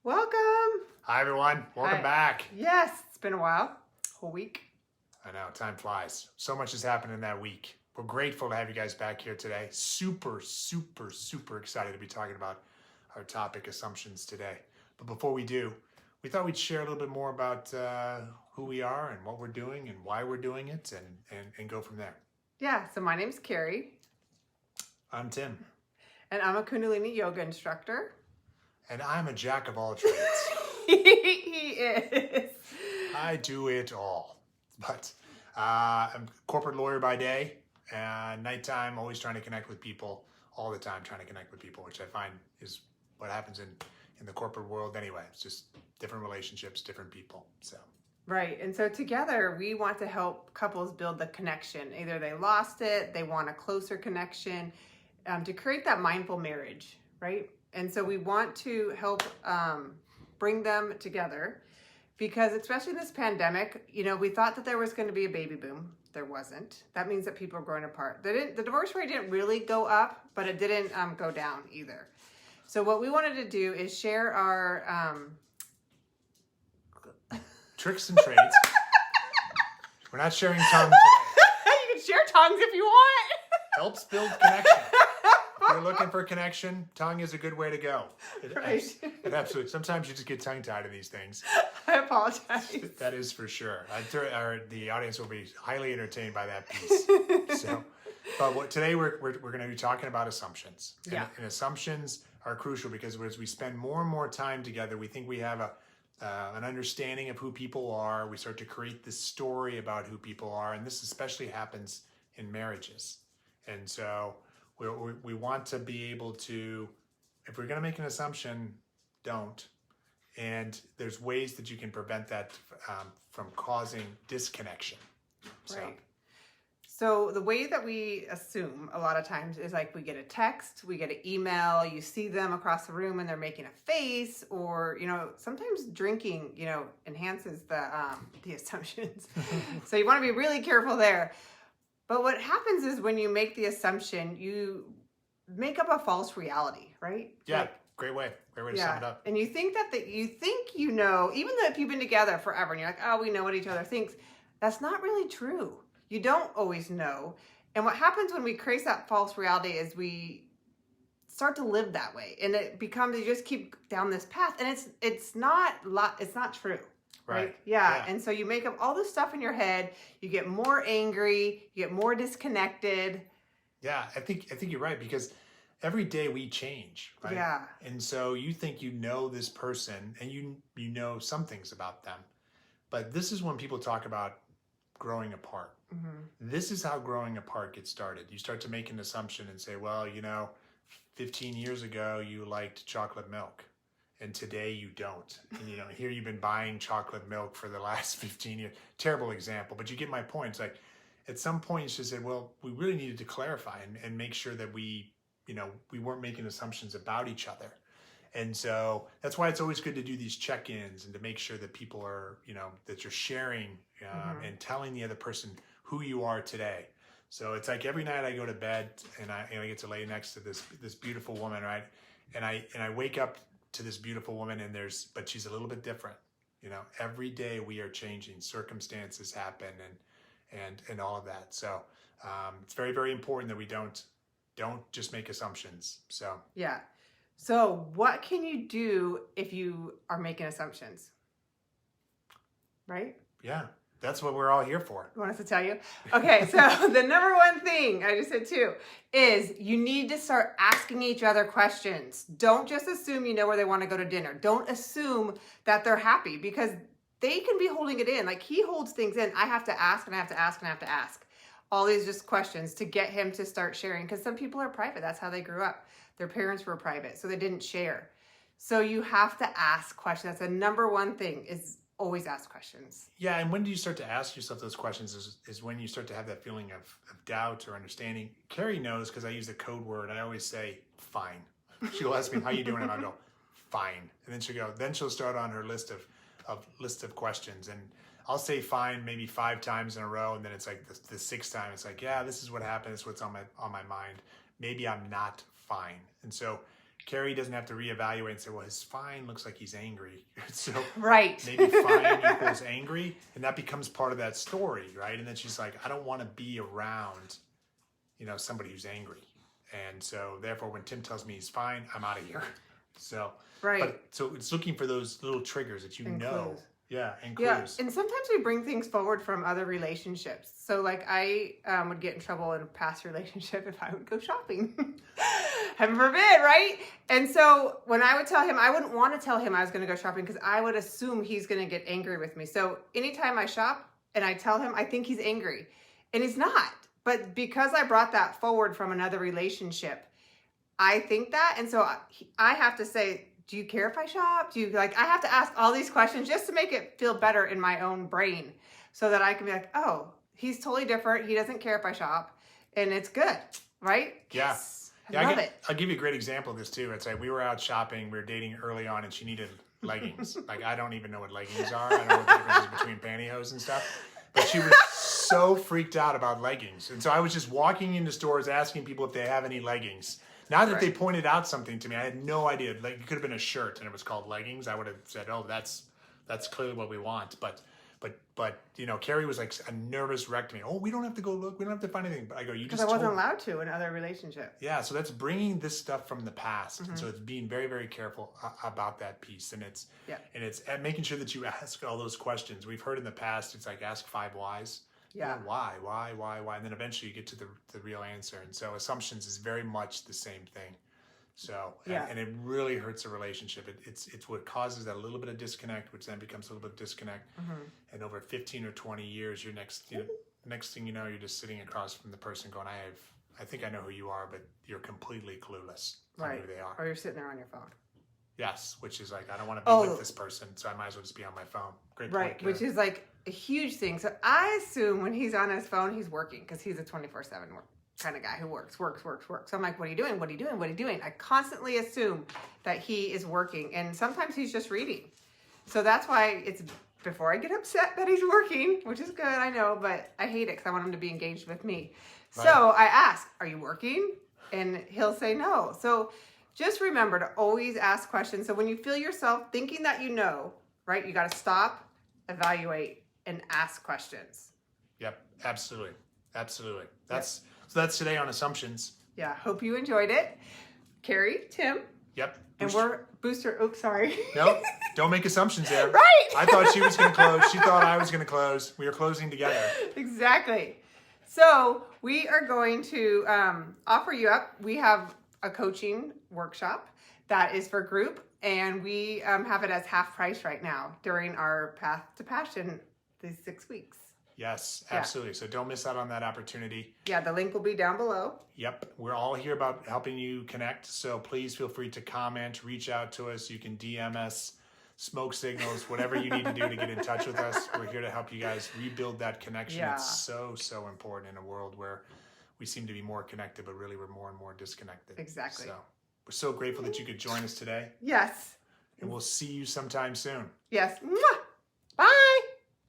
Welcome. Hi, everyone. Welcome Hi. back. Yes, it's been a while. Whole week. I know, time flies. So much has happened in that week. We're grateful to have you guys back here today. Super excited to be talking about our topic, assumptions, today. But before we do, we thought we'd share a little bit more about who we are and what we're doing and why we're doing it and go from there. Yeah, so my name's Carrie, I'm Tim. and I'm a Kundalini yoga instructor. And I'm a jack of all trades. He is. I do it all. But I'm a corporate lawyer by day, and nighttime, always trying to connect with people, all the time trying to connect with people, which I find is what happens in the corporate world anyway. It's just different relationships, different people. So Right, and so together we want to help couples build the connection. Either they lost it, they want a closer connection, to create that mindful marriage, right? And so we want to help bring them together because especially in this pandemic, we thought that there was going to be a baby boom. There wasn't. That means that people are growing apart. The divorce rate didn't really go up, but it didn't go down either. So what we wanted to do is share our... tricks and trades. We're not sharing tongues today. You can share tongues if you want. Helps build connection. If you're looking for connection, tongue is a good way to go. Right. It absolutely. Sometimes you just get tongue-tied in these things. I apologize. That is for sure. The audience will be highly entertained by that piece. But today we're going to be talking about assumptions. Yeah. And assumptions are crucial because as we spend more and more time together, we think we have an understanding of who people are. We start to create this story about who people are, and this especially happens in marriages. And so we want to be able to, if we're going to make an assumption, don't. And there's ways that you can prevent that from causing disconnection. Right. So the way that we assume a lot of times is like we get a text, we get an email, you see them across the room and they're making a face, or sometimes drinking enhances the assumptions. So you want to be really careful there. But what happens is when you make the assumption, you make up a false reality, right? Yeah, great way to sum it up. And you think even though if you've been together forever and you're like, oh, we know what each other thinks, that's not really true. You don't always know. And what happens when we create that false reality is we start to live that way. And it becomes, you just keep down this path. And it's not true. Right? Yeah. And so you make up all this stuff in your head. You get more angry. You get more disconnected. Yeah, I think you're right, because every day we change, right? Yeah. And so you think you know this person and you know some things about them. But this is when people talk about growing apart. Mm-hmm. This is how growing apart gets started. You start to make an assumption and say, well, 15 years ago you liked chocolate milk and today you don't. And here you've been buying chocolate milk for the last 15 years. Terrible example, but you get my point. It's like at some point she said, well, we really needed to clarify and make sure that we weren't making assumptions about each other. And so that's why it's always good to do these check-ins and to make sure that people are, that you're sharing and telling the other person who you are today. So it's like every night I go to bed and I get to lay next to this beautiful woman, right? And I wake up to this beautiful woman but she's a little bit different. Every day we are changing, circumstances happen and all of that. So it's very, very important that we don't just make assumptions. So Yeah. So what can you do if you are making assumptions? Right? yeah, that's what we're all here for. You want us to tell you? Okay, so the number one thing, I just said two, is you need to start asking each other questions. Don't just assume you know where they want to go to dinner. Don't assume that they're happy because they can be holding it in. Like he holds things in. I have to ask and I have to ask and I have to ask. All these just questions to get him to start sharing because some people are private. That's how they grew up. Their parents were private, so they didn't share. So you have to ask questions. That's the number one thing is always ask questions. Yeah, and when do you start to ask yourself those questions is when you start to have that feeling of doubt or understanding. Carrie knows because I use the code word. I always say, fine. She'll ask me, how you doing? And I'll go, fine. And then she'll start on her list of questions. And I'll say fine maybe 5 times in a row. And then it's like the 6th time, it's like, yeah, this is what happened. It's what's on my mind. Maybe I'm not fine. And so Carrie doesn't have to reevaluate and say, well, his fine looks like he's angry. So Right. maybe fine equals angry. And that becomes part of that story, right? And then she's like, I don't want to be around, somebody who's angry. And so therefore, when Tim tells me he's fine, I'm out of here. So, Right. So it's looking for those little triggers that And clues. Yeah, and Yeah, clues. and sometimes we bring things forward from other relationships. So, like, I would get in trouble in a past relationship if I would go shopping. Heaven forbid, right? And so, when I would tell him, I wouldn't want to tell him I was going to go shopping because I would assume he's going to get angry with me. So, anytime I shop and I tell him, I think he's angry. And he's not. But because I brought that forward from another relationship, I think that. And so, I have to say, do you care if I shop? I have to ask all these questions just to make it feel better in my own brain so that I can be like, oh, he's totally different. He doesn't care if I shop and it's good. Right? Yeah. Yes. I love it. I'll give you a great example of this too. It's like we were out shopping, we were dating early on and she needed leggings. Like I don't even know what leggings are. I don't know what the difference is between pantyhose and stuff. But she was so freaked out about leggings. And so I was just walking into stores asking people if they have any leggings. Not that they pointed out something to me. I had no idea. Like it could have been a shirt and it was called leggings. I would have said, "Oh, that's clearly what we want." But Carrie was like a nervous wreck to me. "Oh, we don't have to go look. We don't have to find anything." But I go, "You just." Because I wasn't allowed to in other relationships. Yeah, so that's bringing this stuff from the past, Mm-hmm. and so it's being very, very careful about that piece, and it's making sure that you ask all those questions. We've heard in the past, it's like ask 5 whys. Yeah. Why, and then eventually you get to the real answer. And so assumptions is very much the same thing. So and it really hurts a relationship. It's what causes that little bit of disconnect, which then becomes a little bit of disconnect. Mm-hmm. And over 15 or 20 years, next thing you know, you're just sitting across from the person going, I think I know who you are, but you're completely clueless on who they are. Or you're sitting there on your phone. Yes, which is like, I don't want to be with this person, so I might as well just be on my phone. Great point, right, which is like a huge thing. So I assume when he's on his phone, he's working because he's a 24/7 kind of guy who works. So I'm like, what are you doing? What are you doing? What are you doing? I constantly assume that he is working, and sometimes he's just reading. So that's why it's before I get upset that he's working, which is good, I know, but I hate it because I want him to be engaged with me. Right. So I ask, are you working? And he'll say no. So just remember to always ask questions. So when you feel yourself thinking that you know, right, you got to stop, evaluate, and ask questions. Yep, absolutely. That's today on assumptions. Yeah, hope you enjoyed it. Carrie, Tim. Yep. And we're Booster. Oops, sorry. No, don't make assumptions there. Right. I thought she was going to close. She thought I was going to close. We are closing together. Exactly. So we are going to offer you up. We have a coaching workshop that is for group, and we have it as half price right now during our Path to Passion these 6 weeks. Yes, absolutely. So don't miss out on that opportunity. Yeah, the link will be down below. Yep. We're all here about helping you connect. So please feel free to comment, reach out to us. You can DM us, smoke signals, whatever you need to do to get in touch with us. We're here to help you guys rebuild that connection. Yeah. It's so important in a world where we seem to be more connected, but really we're more and more disconnected. Exactly. So we're so grateful that you could join us today. Yes. And we'll see you sometime soon. Yes. Mwah! Bye.